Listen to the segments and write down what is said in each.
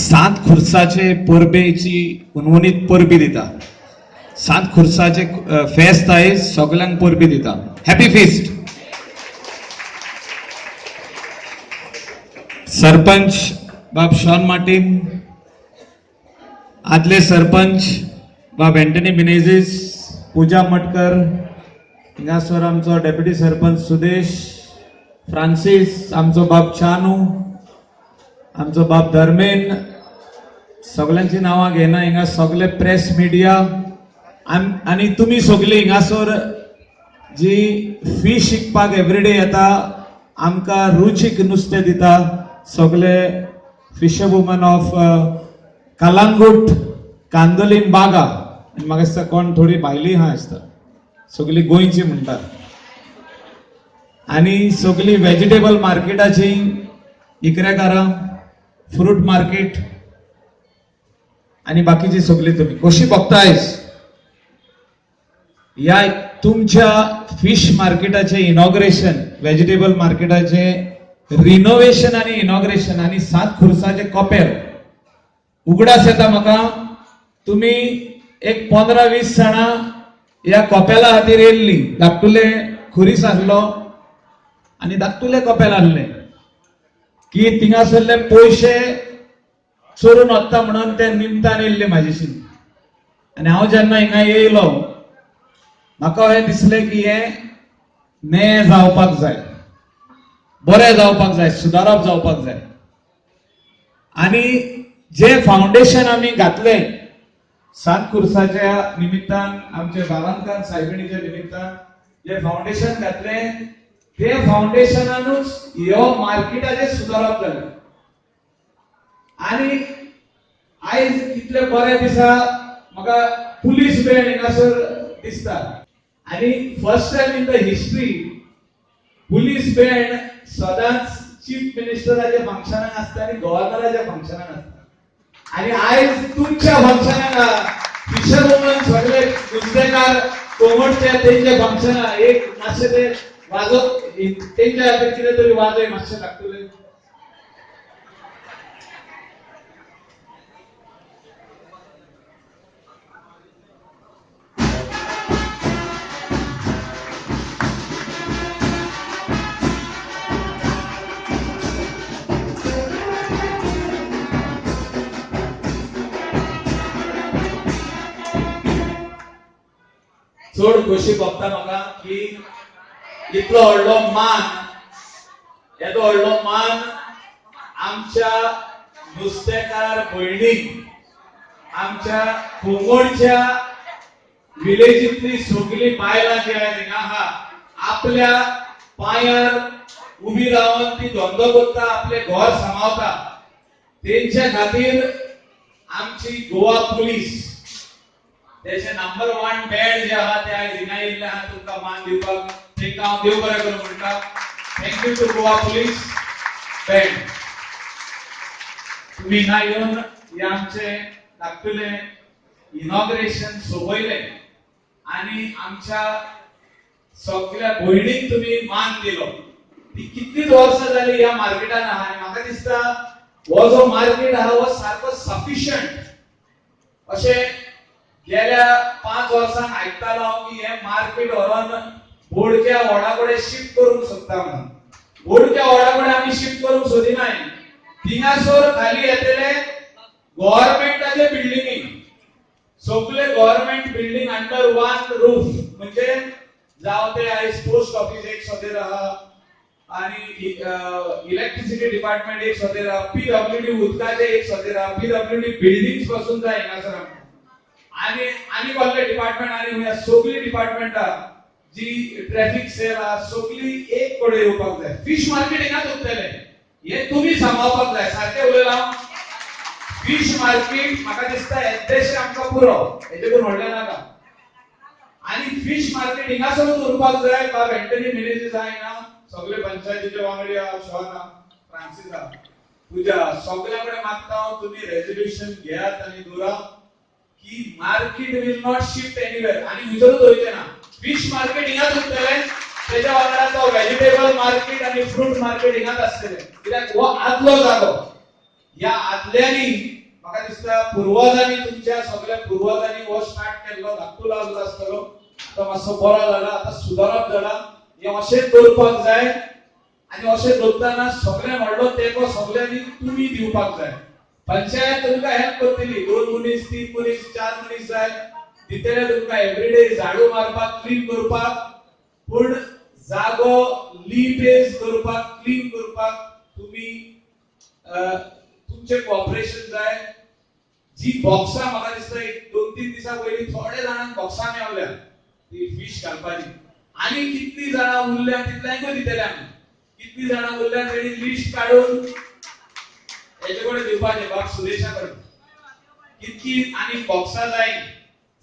सात खुर्साचे परबेची उनवणीत परबी दिता. सात खुर्साचे फेस्त आहे, सगळ्यांक परबी दिता. Happy fist. सरपंच बाब शॉन मार्टिन, आदले सरपंच बाब एंटनी मिनेझिस, पूजा मटकर, हिंगासर आमचो डेप्युटी सरपंच सुदेश, फ्रांसिस, आमचो बाब चानू, आमचो बाब धर्मेन, सगळ्यांची नावां घेना. हिंगा सगळे प्रेस मिडिया आणि तुम्ही सगळी हिंगासर जी फिश शिकपाक एवरीडे येता, आमकां रुचीक नुस्तें दिता, सगळे fisher woman of Calangute, Candolim Baga, आनी म्हाका दिसता कोण थोडी भायली हा आसता, सगळी गोंयची म्हणटात. आनी सगळी व्हेजिटेबल मार्केटाची इकरेकारां, फ्रूट मार्केट आणि बाकीची सगळी तुम्ही कशी बघतायस. या तुमच्या फिश मार्केटाचे इनॉग्रेशन, व्हेजिटेबल मार्केटाचे रिनोव्हेशन आणि इनॉग्रेशन आणि सात खुर्साचे कॉपेर उगडास येता म्हाका. तुम्ही एक 15-20 जाणां या कॉपेला खातीर येयल्ली. धाकटुले खुरीस आसलो आणि धाकटुले कॉपेल आसले की थिंगासरले पयशे चोरून वता म्हणून ते निमतान येयल्ले म्हाजेशी. आनी हांव जेन्ना हिंगा येयलो म्हाका हें दिसलें की हें नयें जावपाक जाय, बरें जावपाक जाय, सुदारप जावपाक जाय. आनी जे फाउंडेशन आमी घातलें सात खुर्साच्या निमित्तान, आमचे बाळांकान सायबिणीच्या निमित्तान जे फाउंडेशन घातलें, ते फाउंडेशनानूच ह्यो मार्केटाचे सुदारप जालें. आनी आयज कितले बरे दिसा म्हाका पुलीस बँड हिंगासर दिसता. आनी first time in the history police band सदांच चीफ मिनिस्टराच्या फंक्शनाक आसता आणि गव्हर्नराच्या फंक्शनाक आसता. आणि आयज तुमच्या फंक्शनाक फिशर वुमन सगळे नुस्तेकार कोमटचे तेंचे फंक्शनाक एक मातशे ते वाजो तेंच्या खातीर कितें तरी वाजय मातशे लागतले. चड खोशी भोगता म्हाका की इतलो व्हडलो मान, येदो व्हडलो मान आमच्या नुस्तेकार भयणीक, आमच्या कोंगणच्या विलेजींतली सगळी बायलां जी आहेत हिंगा आहा, आपल्या पांयार उबी रावन ती धंदो करता, आपले घर सांबाळटा, तेंच्या खातीर आमची गोवा पुलीस त्याचे नंबर 1 बँड जे आहा ते आयज हिंगा येयल्ले आहा तुमकां मान दिवपाक. तेंकां हांव देव बरें करूं म्हणटा. Thank you to Goa police band. तुम्ही हिंगा येवन हे आमचे धाकटुले इनॉग्रेशन सोबयलें आनी आमच्या सगळ्या भयणीक तुम्ही मान दिलो. ती कितलीच वर्सां जाली ह्या मार्केटान आहा आनी म्हाका दिसता हो जो मार्केट आहा हो सारको सफिशियंट. अशें गेल्या 5 वर्सांक आयकतालो हांव की हे मार्केट व्हरोन बोडक्या वडाकडे शिफ्ट करूंक सोदता म्हणून. बोडक्या वडाकडे आमी शिफ्ट करूंक सोदिनाय. थिंगासर खाली येतले गव्हर्नमेंटाचे बिल्डिंगी, सगळे गव्हर्नमेंट बिल्डिंग अंडर 1 रूफ. म्हणजे जावं ते आयज पोस्ट ऑफिस एक सदेर आहा आणि इलेक्ट्रिसिटी डिपार्टमेंट एक सदेर आहा, पीडब्ल्यूडी उदकाचे एक सदेर आहा, पीडब्ल्यूडी बिल्डिंग्स पासून जाय हिंगासर आमकां. आणि कसले डिपार्टमेंट आणि सगळी डिपार्टमेंटा जी ट्रॅफिक सेल आहा सगळी एक कडेन येवपाक जाय. फिश मार्केट हिंगाच उरतले, हे तुम्ही सांबाळपाक जाय. सारकें उलयलां हांव. फिश मार्केट म्हाका दिसता येद्देशें आमकां पुरो, हेजेकून व्हडलें नाका. आनी फिश मार्केट हिंगासरूच उरपाक जाय. बाब एंटनी मिनेझिस आहा हिंगा, सगळे पंचायतीचे वांगडी आहा, शॉन आहा, फ्रांसिस आहा, पूजा, सगळ्या कडेन मागता हांव तुम्ही रेझोल्यूशन घेयात आनी दवरा की market will not shift anywhere. आणि विचारूच वयचे ना. फिश मार्केट हिंगाच उरतले, त्याच्या वांगडा तो व्हेजिटेबल मार्केट आणि फ्रूट मार्केट हिंगाच आसतले. कित्याक हो आदलो जागो. या आदल्यांनी म्हाका दिसता पूर्वजांनी तुमच्या सगळ्या पूर्वजांनी हो स्टार्ट केल्लो धाकटू लागलो आसतलो तो मातसो बरो जाला आता सुदारप जाला हे अशेंच दवरपाक जाय आणि अशें दवरताना सगळे व्हडलो तेंको सगळ्यांनी तुमी दिवपाक जाय पंचायत तुमकां हेल्प करतली 2 मनीस 3 मनीस 4 मनीस जाय दितले तुमकां एवरीडे झाडू मारपाक क्लीन करपाक पूण जागो लीपेज करपाक क्लीन करपाक तुम्ही तुमचे कोऑपरेशन जाय जी बॉक्सां म्हाका दिसता एक 2-3 दिसा पयलीं थोडे जाणांक बॉक्सां मेवल्या ती फिश घालपाची आणि कितली जाणां उरल्या तितल्यांकूय दितले आमी कितली जाणां उरल्या तेणी लिस्ट काढून हेचे कडेन दिवपाचे बाब सुरेशा कडेन कितकी आणि बॉक्सां जाय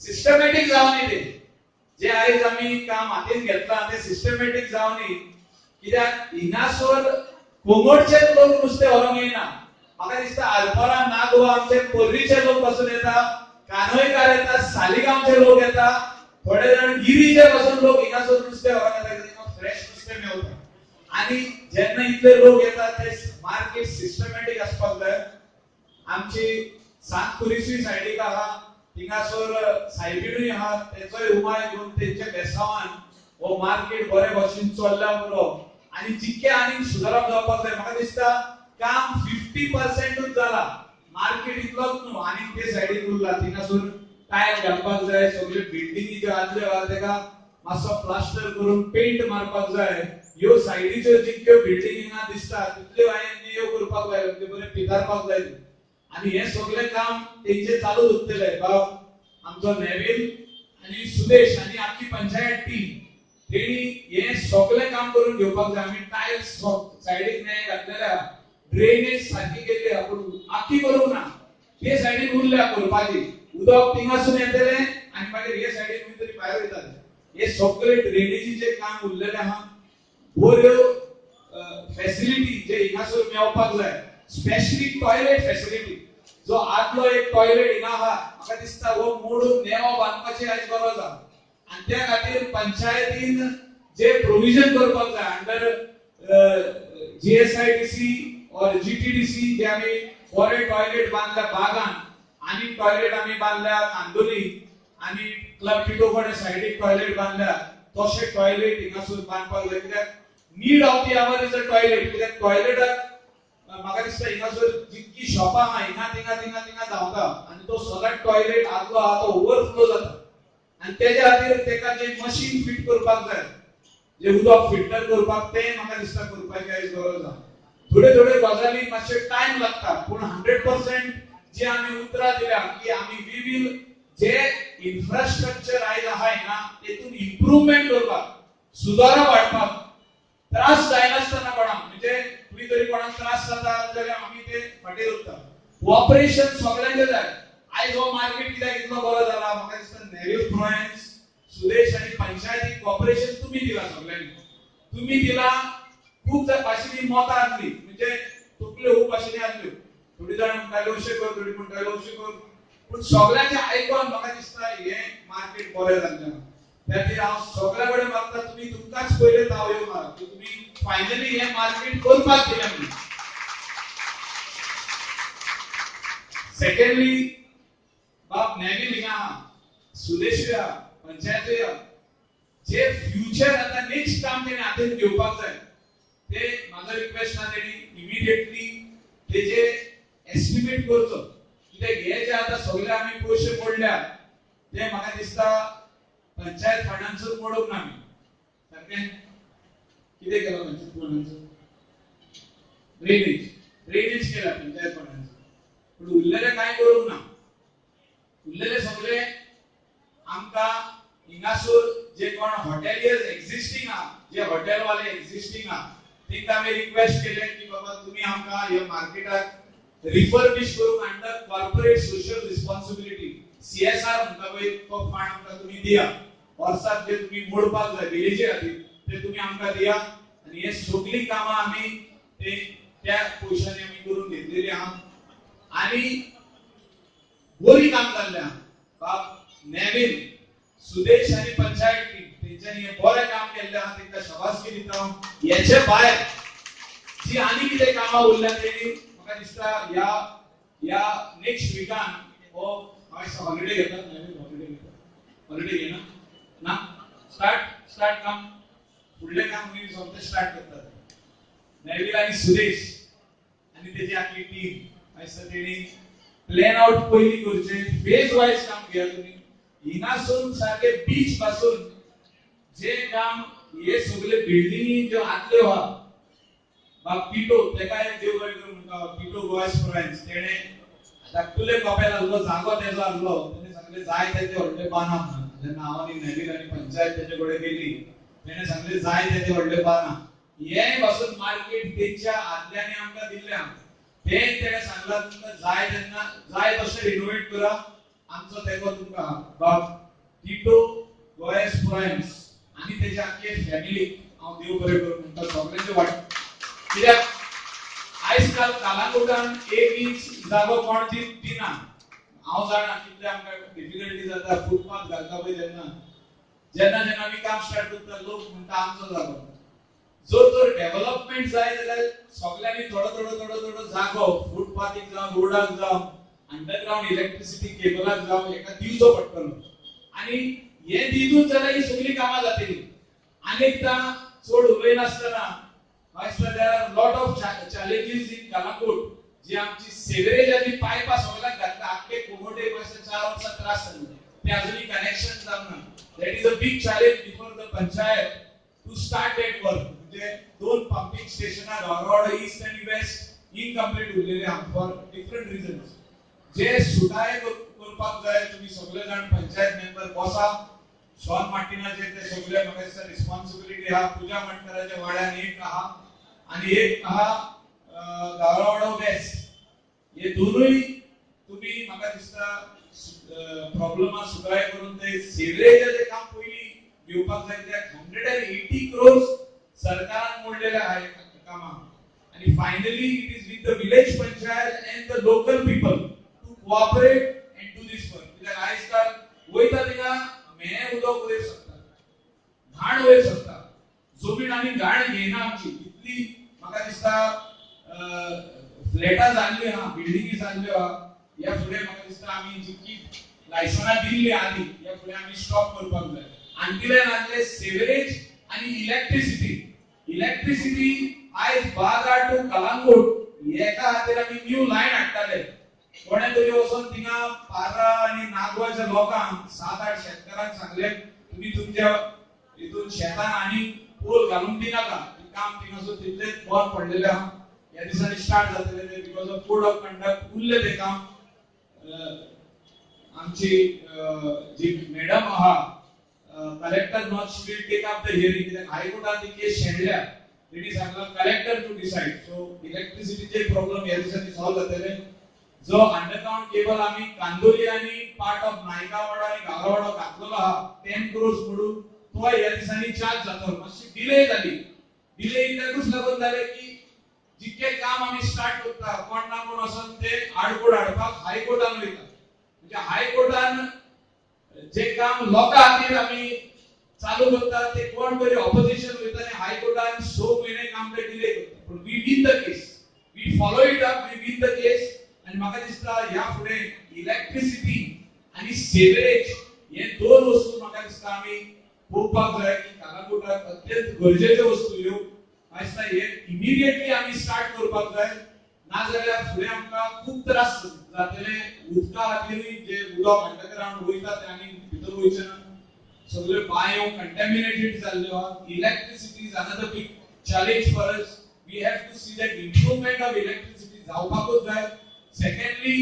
सिस्टमॅटिक जावनी ते जे आयज आमी काम हातीन घेतला ते सिस्टमॅटिक जावनी कित्याक हिंगासोर कोंगडचे लोक नुस्तें व्हरोंक येना म्हाका दिसता आलपरा नागवा आमचे पर्रीचे लोक पासून येता कान्होयकार येता सालिगांवचे लोक येता थोडे जाण गिरीचे पासून लोक हिंगासोर नुस्तें व्हरोंक येता कित्याक फ्रेश नुस्तें मेवता आणि जेन्ना इतले लोक येता ते मार्केट सिस्टमॅटिक आसपाक जाय आमची सांतकुरिशी सायडीक आहा हिंगासोर सायबीणूय आहा तेचोय उमाय घेवन तेंच्या बेसावान हो मार्केट बरे भशेन चल्ला पुरो आणि जितके आनी सुदारप जावपाक जाय म्हाका दिसता काम 50% जाला मार्केट इतलोच न्हू आनी ते सायडीक उरला हिंगासोर टायर घालपाक जाय सगळे बिल्डिंगी ज्यो आदल्यो आहा तेका मातसो प्लास्टर करून पेंट मारपाक जाय ह्यो सायडीच्यो जितक्यो बिल्डिंगी दिसता तितल्यो हांवें नियो करपाक जाय म्हणजे बरे पिदारपाक जाय आणि हे सगळे काम तेंचे चालू उरतले बाब आमचो नेविल आणि सुदेश आणि आखी पंचायत टीम तेणी हे सगळे काम करून घेवपाक जाय आमी टाइल्स सायडीक ने घातलेल्या ड्रेनेज सारखी केल्ली आपण आखी करूंक ना हे सायडीक उरल्या करपाची उदक थिंगासून येतले आणि मागीर हे सायडीक खंय तरी भायर वयताले हे सगळे ड्रेनेजीचे काम उरलेले आहा बऱ्यो फॅसिलिटी जे हिंगासर मेवपाक जाय स्पेशली टॉयलेट फॅसिलिटी जो आदलो एक टॉयलेट हिंगा आहा म्हाका दिसता हो मोडून नेवो बांदपाची आयज गरज आहा आणि त्या खातीर पंचायतीन जे प्रोविजन करपाक जाय अंडर जीएसआयडीसी और जीटीडीसी जे आमी बरे टॉयलेट बांदल्या बागान आणि टॉयलेट आमी बांदल्या कांदोली आणि क्लब टिटोकडे सायडीक टॉयलेट बांदल्या तशे टॉयलेट हिंगासून बांदपाक जाय कित्याक need of the our is a toilet कित्याक टॉयलेटाक म्हाका दिसता हिंगासर जितकी शॉपां आहा हिंगा धांवता आणि तो सगळा टॉयलेट आदलो आहा तो ओव्हरफ्लो जाता आणि तेज्या खातीर तेका जे मशीन फिट करपाक जाय जे उदक फिल्टर करपाक ते म्हाका दिसता करपाची आयज गरज आहा थोडे थोडे गजाली मातशे टाइम लागता पूण 100% जे आमी उतरां दिल्या की आमी वी विल जे इन्फ्रास्ट्रक्चर आयज आहा हिंगा तेतून इम्प्रूवमेंट करपाक सुदारप हाडपाक त्रास जायनासतना कोणाक म्हणजे खंय तरी कोणाक त्रास जाता जाल्यार आमी ते फाटीं दवरता कोऑपरेशन सगळ्यांचे जाय आयज हो मार्केट कित्याक इतलो बरो जाला म्हाका दिसता नेव्हिल फ्लुएन्स सुदेश आणि पंचायती कोऑपरेशन तुम्ही दिला सगळ्यांनी तुम्ही दिला खूप भाशेनी मतां आसली म्हणजे तकल्यो खूप भाशेनी आसल्यो थोडी जाण म्हणटाले अशें कर थोडी म्हणटाले अशें कर पूण सगळ्यांचे आयकून म्हाका दिसता हे मार्केट बरें जाल्लें त्या खातीर हांव सगळ्या कडेन मागता तुम्ही तुमकांच पयले तावयो मारा की तुम्ही फायनली हे मार्केट करपाक दिलें म्हणून सेकंडली बाप नेव्हिल हिंगा आहा सुदेश आहा पंचायत जे फ्युचर आता नेक्स्ट काम तेणे हातीन घेवपाक जाय ते माझा रिक्वेस्ट आहा तेणी इमिडिएटली तेजे एस्टिमेट करचो कित्याक हे जे आता सगळे आमी पयशे पडल्या ते म्हाका दिसता पंचायत फंडांचो मोडप ना आमी सारकें कितें केलो पंचायत फंडांचो ड्रेनेज केला पंचायत फंडांचो पूण उरलेले कांय करूंक ना उरलेले सगळे आमकां हिंगासर जे कोण हॉटेलियर्स एक्झिस्टिंग आहा जे हॉटेल वाले एक्झिस्टिंग आहा तांकां आमी रिक्वेस्ट केले की बाबा तुम्ही आमकां ह्या मार्केटाक रिफर्बिश करूंक under corporate social responsibility CSR म्हणटा पळय तो फंड आमकां तुम्ही दिया वर्साक जे तुम्ही मोडपाक जाय विलेजी खातीर ते तुम्ही आमकां दिया आनी हे सगळी कामां आमी ते त्या पयशांनी आमी करून घेतलेली आहा आनी बरी काम जाल्लें आहा बाब नेव्हिल सुदेश आणि पंचायत टीम तेंच्यांनी हे बरें काम केल्लें आहा तांकां शाबासकी दिता हेचे भायर जी आनी कितें कामां उरल्या तेणी म्हाका दिसता ह्या या नेक्स्ट विकान हो हॉलिडे घेतात हॉलिडे घेना ना स्टार्ट काम फुडले काम मी सोमते स्टार्ट करतात नेविल आणि सुरेश आणि त्याची आपली टीम असं त्यांनी प्लॅन आउट पहिली करचे फेज वाईज काम घ्या तुम्ही हिनासून सारखे बीच पासून जे काम हे सगळे बिल्डिंग जो आतले व्हा बाप पिटो ते काय देव म्हणता पिटो गोवास फ्रेंड्स तेने धाकटुले कॉप्या लागलो जागो त्याचा लागलो त्याने सांगले जाय त्याचे व्हडले बाना जे नावानी नवीन आणि पंचायत त्याच्याकडे गेली त्याने सांगले जाय त्याचे व्हडले बाना हे पासून मार्केट त्यांच्या आदल्याने आमका दिल्या ते त्याने सांगला तुमका जाय त्यांना जाय तसे रिनोव्हेट करा आमचं तेको तुमका बाप पिटो गोवास फ्रेंड्स आणि त्याची आखी फॅमिली हांव देव बरें करूं म्हणटा सगळ्यांचे वाट कित्याक आजकाल कालांगुटान एक इंच जागो कोण दिना हांव जाणा कितले आमकां डिफिकल्टी जाता फुटपाथ घालता पळय जेन्ना आमी काम स्टार्ट करता लोक म्हणटा आमचो जागो जर डेव्हलपमेंट जाय जाल्यार सगळ्यांनी थोडो जागो फुटपाथीक जावं रोडाक जावं अंडरग्राउंड इलेक्ट्रिसिटी केबलाक जावं एका दिवचो पडटलो आणि हे दितून जाल्यार ही सगळी कामां जातली अनेकदा चड उलयनासतना there are lot of challenges in Kalangут जे आमची सेवरेज आणि पाईपा सगळ्या घातला आपले कोमोडे पासून 4 वर्ष त्रास झाले ते अजूनही कनेक्शन जावना that is a big challenge before the panchayat to start that work म्हणजे दोन पंपिंग स्टेशन गावरोड ईस्ट आणि वेस्ट इनकम्प्लीट उरलेले आहात फॉर डिफरंट रिझन्स जे सुटाय करपाक जाय तुम्ही सगळे जण पंचायत मेंबर बसा शॉन मार्टिनाचे ते सगळे म्हाका रिस्पॉन्सिबिलिटी हा पूजा मंडळाच्या वाड्यान एक आहा आणि एक आहा गावरोड वेस्ट हे दोनही तुम्ही म्हाका दिसता प्रॉब्लेम सुटाय करून ते सेवरेजचे काम पयली घेवपाक जाय त्या 180 crores सरकारान मोडलेले आहे कामा आणि finally it is with the village panchayat and the local people to cooperate and do this work कित्याक आजकाल वयता तिका मे उदक वयर सकता घाण वयर सकता जमीन आनी घाण घेयना आमची इतली म्हाका दिसता फ्लॅटा जाल्ली हा बिल्डिंगी जाल्ल्यो हा या फुडें म्हाका दिसता आमी जितकी लायसना दिल्ली आदी या फुडें आमी स्टॉप करपाक जाय अंटिल आदले सेवरेज आणि इलेक्ट्रिसिटी आयज बागा टू कलांगूट एका खातीर आमी न्यू लायन हाडटाले कोणे तरी वचून थिंगा पारा आणि नागवाच्या लोकांक 7-8 शेतकारांक सांगले तुम्ही तुमच्या इथून शेतान आणि पोल घालून दिनाका काम थिंगासून तितले बंद पडलेले आहा या दिसांनी स्टार्ट जातले ते because of code of conduct उरले ते काम आमची जी मॅडम आहा collector not will take up the hearing कित्याक हायकोर्टान ती केस शेणल्या तेणी सांगला कलेक्टर टू डिसाइड सो इलेक्ट्रिसिटीचे प्रॉब्लेम या दिसांनी सॉल्व जातले जो अंडरग्राउंड केबल आम्ही कांदोली आणि पार्ट ऑफ नायकावाडा आणि गावावाडा घातलेलो आहा 10 crores म्हणून तो या दिसांनी चार्ज जातो मातशी डिले झाली डिले इतकूच लागून झाले की जितके काम आम्ही स्टार्ट करता कोण ना कोण असून ते आडकोड हाडपाक हायकोर्टान वयता म्हणजे हायकोर्टान जे काम लोकां खातीर आम्ही चालू करता ते कोण तरी ऑपोजिशन वयता आणि हायकोर्टान 6 महिने काम ते डिले करता पण we win the case we follow it up we win the case आणि म्हाका दिसता या फुडें इलेक्ट्रिसिटी आणि सेवरेज हे दोन वस्तू म्हाका दिसता आमी पळोवपाक जाय की कालांगुटाक अत्यंत गरजेचे वस्तू ह्यो दिसता हे इमिडिएटली आमी स्टार्ट करपाक जाय नाजाल्यार फुडें आमकां खूब त्रास जातले उदका खातीर जे उदक अंडरग्राउंड वयता ते आनी भितर वयचे ना सगळे बांयो कंटॅमिनेटेड जाल्ल्यो आहा electricity is another big challenge for us we have to see that improvement of electricity जावपाकूच जाय सेकंडली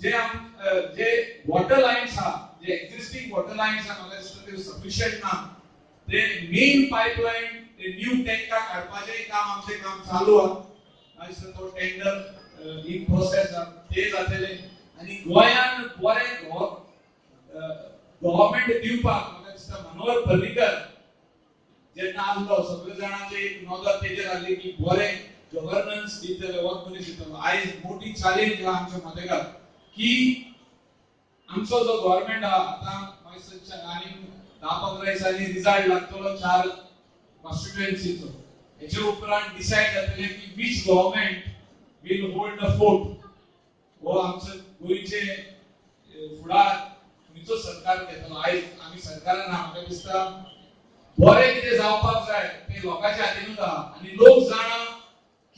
जे वॉटर लाइन्स आहा जे एक्झिस्टिंग वॉटर लाइन्स आहा म्हाका दिसता ते सफिशियंट ना ते मेन पाइपलाइन ते न्यू टँका काडपाचे काम आमचे काम चालू आहा आयज तो टेंडर इन प्रोसेस आहा ते जातले आणि गोयान बरे गव्हर्नमेंट दिवपाक म्हाका दिसता मनोहर पर्रीकर जेन्ना आसलो सगळे जाणांचे एक नजर तेजेर आसली की बरे गव्हर्नन्स दितले वर्क मनीस दितलो आयज मोठी चॅलेंज आहा आमच्या मदेगार की आमचो जो गव्हर्नमेंट आहा आता मायसच्या आणि 10-15 दिसांनी रिझल्ट लागतलो 4 कॉन्स्टिट्युएन्सीचो हेचे उपरांत डिसाइड जातले की which government will hold the fort हो आमचं गोयचे फुडार खंयचो सरकार घेतलो आयज आमी सरकारान म्हाका दिसता बरें कितें जावपाक जाय ते लोकांच्या हातीनूच आहा आनी लोक जाणा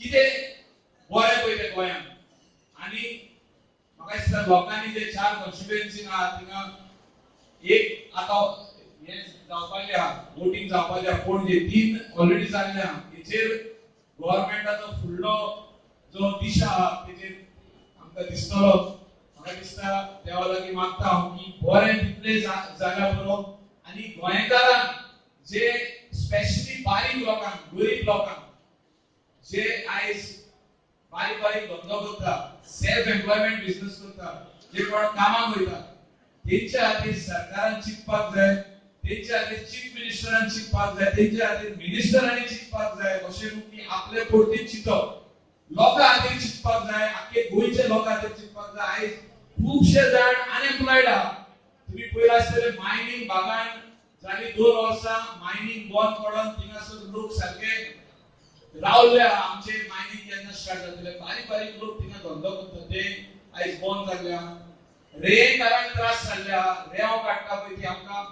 कितें बरें पळय ते गोंयांत आनी म्हाका दिसता लोकांनी जे 4 कॉन्स्टिट्युएन्सी आहा थिंगा एक आता हे जावपाचे आहा वोटिंग जावपाचे आहा पणजे 3 ऑलरेडी जाल्ले आहा हेचेर गव्हर्नमेंटाचो फुडलो जो दिशा आहा तेचेर आमकां दिसतलो म्हाका दिसता देवा लागीं मागता हांव की बरें तितले जाल्या पुरो आनी गोंयकारांक जे स्पेशली बारीक लोकांक गरीब लोकांक जे आयज बारीक बारीक धंदो करता सेल्फ एम्प्लॉयमेंट बिझनेस करता जे कोण कामाक वयता तेंच्या खातीर सरकारान चिंतपाक जाय तेंच्या खातीर चीफ मिनिस्टरान चिंतपाक जाय तेंच्या खातीर मिनिस्टरांनी चिंतपाक जाय अशें न्हू की आपले पुरतेच चिंतप लोकां खातीर चिंतपाक जाय आख्खे गोंयचे लोकां खातीर चिंतपाक जाय आयज खूबशे जाण अनएम्प्लॉयड आहा तुम्ही पळयला आसतले मायनिंग भागान जाली 2 वर्सां मायनिंग बंद पडून थिंगासर लोक सारके रावले आहा आमचे मायनिंग केन्ना स्टार्ट जातले बारीक बारीक लोक थिंगा धंदो करता ते आयज बंद जाल्ले आहा रेंकारांक त्रास जाल्ले आहा रेंव काडटा पळय ती आमकां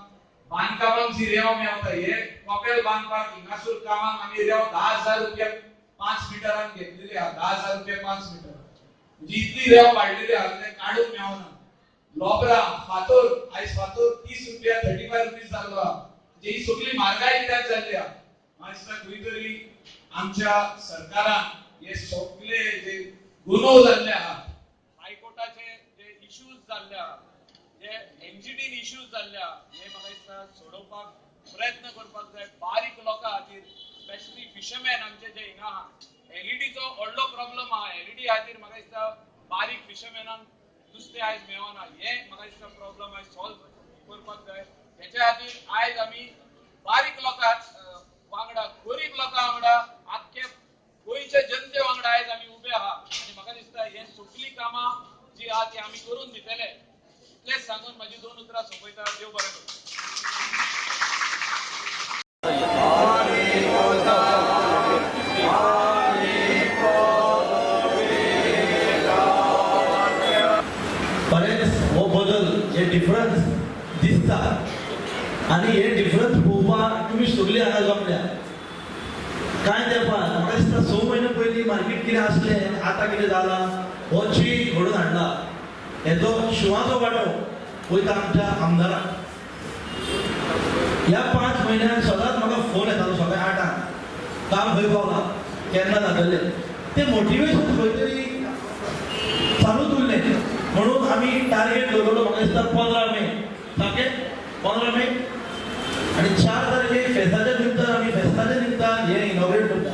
बांदकामाक जी रेंव मेवता हे कपेल बांदपाक हिंगासर कामाक आमी रेंव 10,000 रुपया 5 मिटरान घेतलेली आहा 10,000 रुपया 5 मिटर म्हणजे इतली रेंव वाडलेली आहा ते काडूंक मेवना लोबरा फातोर आयज फातोर 30 रुपया 35 रुपीज जाल्लो आहा म्हणजे ही सगळी म्हारगाय कित्याक जाल्ली आहा म्हाका दिसता खंय तरी आमच्या सरकारान हे सगळे जे गुन्हो जाल्ले आहा हायकोर्टाचे जे इश्यूज जाल्ले आहा जे एनजीटीन इश्यूज जाल्ले आहा हे म्हाका दिसता सोडोवपाक प्रयत्न करपाक जाय बारीक लोकां खातीर स्पेशली फिशरमॅन आमचे जे हिंगा आहा एलईडीचो व्हडलो प्रॉब्लेम आहा एलईडी खातीर म्हाका दिसता बारीक फिशरमॅनांक नुस्तें आयज मेवना हे म्हाका दिसता प्रॉब्लेम आयज सॉल्व करपाक जाय हेच्या खातीर आयज आमी बारीक लोकां वांगडा गरीब लोकां वांगडा आख्खे गोंयचे जनते वांगडा आयज आमी उबे आहा आनी म्हाका दिसता हे सगळी कामां जी आहा ती आमी करून दितले इतलेंच सांगून म्हाजी 2 उतरां सोंपयता देव बरें करूं हो बदल हे डिफरन्स दिसता आणि हे डिफरन्स पळोवपाक तुमी सगळीं हांगा जमल्या कांय तेंपान म्हाका दिसता 6 म्हयने पयलीं मार्केट कितें आसलें आतां कितें जालां हो चेंज घडोवन हाडला हेजो शिवाचो वांटो वयता आमच्या आमदाराक ह्या 5 म्हयन्यान सदांच म्हाका फोन येतालो सकाळीं 8 काम खंय पावलां केन्ना जातलें तें मोटिवेशन खंय तरी चालूच उरलें म्हणून आमी टार्गेट दवरलो म्हाका दिसता 15 मे सारकें 15 मे आनी 4 तारखेक फेस्ताच्या निमतान आमी फेस्ताच्या निमतान हें इनॉग्रेट करता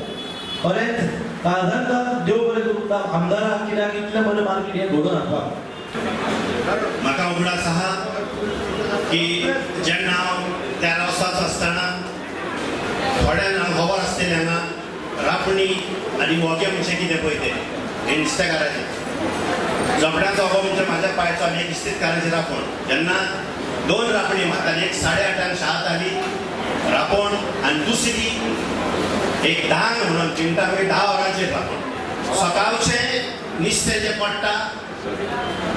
खरेंच काळजांका देव बरें करूं आमदाराक कित्याक इतलें बरें मार्केट हें घडोवन हाडपाक म्हाका उगडास आहा की जेन्ना हांव त्या रावसाचो आसतना थोड्यांक खबर आसतलें हांगा रापणी आनी वोगे म्हणजे कितें पळय तें हे नुस्तेकाराचें जोबड्याचो हो म्हणजे म्हाज्या पांयाचो आनी एक इस्तेकाराची रापण जेन्ना 2 रापणी मारताली एक 8:30 शाळा जाली रापण आनी दुसरी एक 10 म्हणून चिंता 10 वरांचेर रापण सकाळचें नुस्तें जें पडटा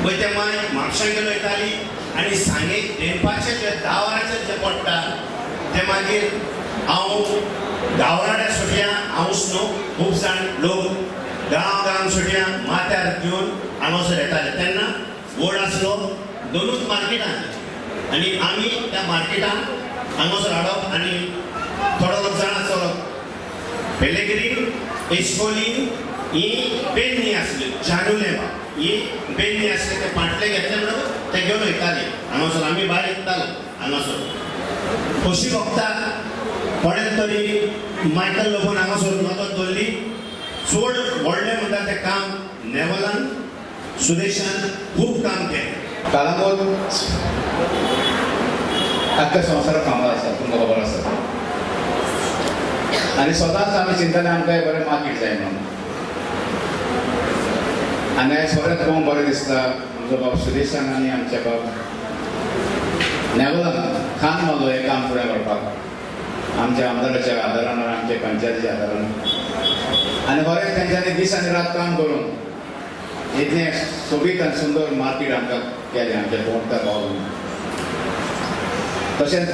पळय तें माय म्हापशां वयताली आनी सांगे देनपाचें जें 10 वरांचेर जें पडटा तें मागीर हांव गांवराड्या सुटया हांवूच न्हू खूब जाण लोक गांव सुटया माथ्यार घेवन हांगासर येताले तेन्ना बोर्ड आसलो 2च मार्केटान आनी आमी त्या मार्केटान हांगासर हाडप आनी थोडो लोक जाण आसलो पेलेगिरी इस्कोलीन ही पेन्नी आसली जानूलेवा ही पेन्नी आसली ते पाटले घेतले म्हणून ते घेवन वयताले हांगासर आमी भायर येतालो हांगासर खोशी भोगता कोणें तरी मायकल लोगून हांगासर मदत दवरली चड व्हडलें म्हणटा तें काम नेवलान सुदेशान खूब काम केलें कालांगूट अख्ख्या संवसाराक फामाद आसा तुमकां खबर आसा आनी स्वताच आमी चिंतले आमकां बरें मार्केट जाय म्हणून आनी आयज खरेंच पळोवंक बरें दिसता आमचो बाब सुदेशान आनी आमचे बाब नेवलान खान मारलो हें काम फुडें व्हरपाक आमच्या आमदाराच्या आदारान आनी आमच्या पंचायतीच्या आदारान आनी खरेंच तेंच्यांनी दीस आनी रात काम करून इतलें सोबीत आनी सुंदर मार्केट आमकां केलें आमच्या पोंडकार पावून तशेंच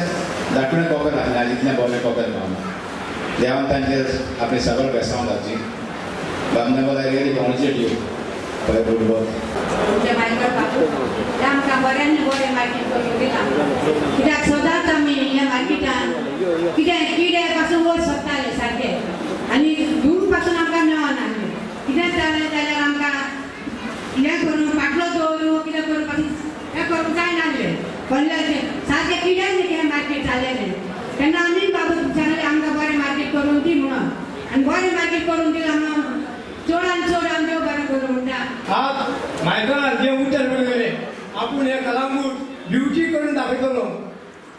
धाकटुणे कोपेल आहले जितलें बोरे कोपेल पावना देवान तांचेर आपली सगळें बेसांव घालची बामणेवाला रियली कॉन्शियस यू पळय फुटबॉल आमच्या बायकर बाबू ते आमकां बऱ्यान बरें मार्केट करून दिता कित्याक सदांच आमी ह्या मार्केटान कितें किडे पासून वयर सरताले सारके आनी धूळ पासून आमकां मेळनासलें कितें जालें जाल्यार आमकां कितें करून पाटलो दवरूं कितें करून पासून हें करूंक जाय नासलें म्हणल्यार सारकें किड्याक न्ही हें मार्केट जालेलें तेन्ना आमी बाबू विचारलें आमकां बरें मार्केट करून दी म्हणून आनी बरें मार्केट करून दिलां म्हणून चडान चड आमी देव बरें करूं म्हणटा आज मायकलान जे उतर गेले आपण हे कलांगूट ब्युटी करून दाखयतलो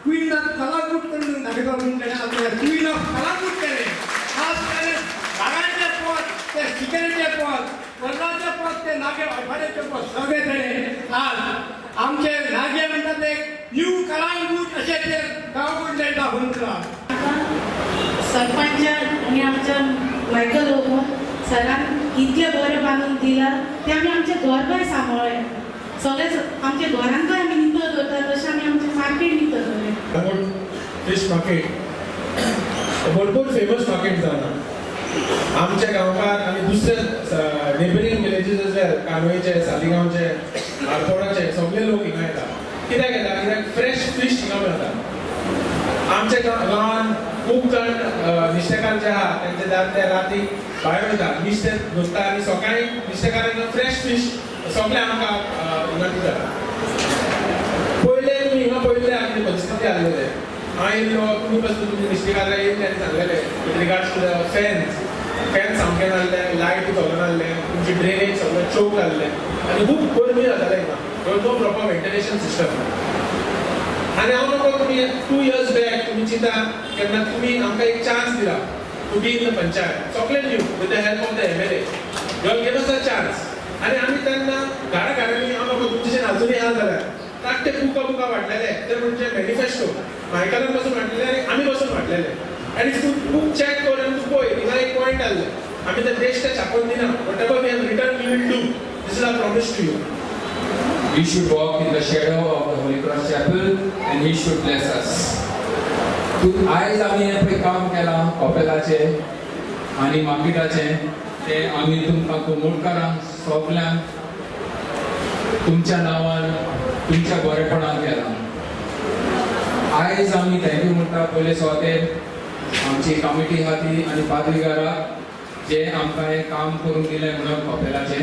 क्वीन ऑफ कलांगूट करून दाखयतलो म्हणून ताणें आपल्याक क्वीन ऑफ कलांगूट केले आज ताणें भागांचे पद ते सिक्युरिटीचे पद वर्गाचे पद ते नागे अडफाड्याचे पद सगळे ताणें आज आमचे नागे म्हणटा ते न्यू कलांगूट अशे ते गांवगूट देता म्हणटा सरपंच आणि आमच्या मायकल सरान इतके बरें बांदून दिला ते आमी आमचे घर सांबाळ्ळे सगळे आमच्या घरांकय आमी नितळ करतात तशें आमी आमचे मार्केट नितळ केले फिश मार्केट भरपूर फेमस मार्केट जावना आमच्या गांवकार आनी दुसरे नेबरिंग विलेजीस आसले कानोयचे सालिगांवचे आरपोडाचे सगळे लोक हिंगा येतात कित्याक येता कित्याक फ्रेश फीश हिंगा मेळटा आमच्या गांवांत खूब जाण नुस्तेकार जे आहा तेंचे दादले राती भायर वयता नुस्तें धरता आनी सकाळीं नुस्तेकारांक फ्रेश फीश सगळे आमकां हिंगा दितात पयले तुमी हिंगा पयले आमची परिस्थिती आसलेले हांव येयलो तुमी पासून तुमी नुस्तेकारां येयले आनी सांगलेले with regards to the fans सामके नासले लायट चलना नासले तुमची ड्रेनेज सगळें चोक जाल्ले आनी खूब गरमी जाताले हिंगा नो प्रॉपर वेंटिलेशन सिस्टम आनी हांव नकळो तुमी 2 years बॅक तुमी चिंता केन्ना तुमी आमकां एक चान्स दिला to be in the panchayat सगळे new with the help of the MLA you have given us a chance आनी आमी तेन्ना घराघरांनी हांव नकळो तुमचें अजुनूय आहा जाल्यार ताकते बुकां वाटलेले ते म्हणजे मॅनिफेस्टो मायकलान पासून वाटलेले आनी आमी पासून वाटलेले आनी तूं बूक चॅक कर आनी तूं पळय हिंगा एक पॉयंट आसले आमी ते देश ते छापून दिना whatever we have return we will do this is our promise to you We should walk in the shadow of the Holy Cross Chapel and He should bless us. आयज आमी हे पळय काम केलां कॉपेलाचे आनी मार्केटाचे ते आमी तुमकां कुंभोडकारांक सगल्यांक तुमच्या नांवान तुमच्या बरेपणान केलां आयज आमी थँक्यू म्हणटा पयले सुवातेर आमची कमिटी आहा ती आनी पाद्रीगाराक जे आमकां हें काम करून दिलें म्हणून कॉपेलाचें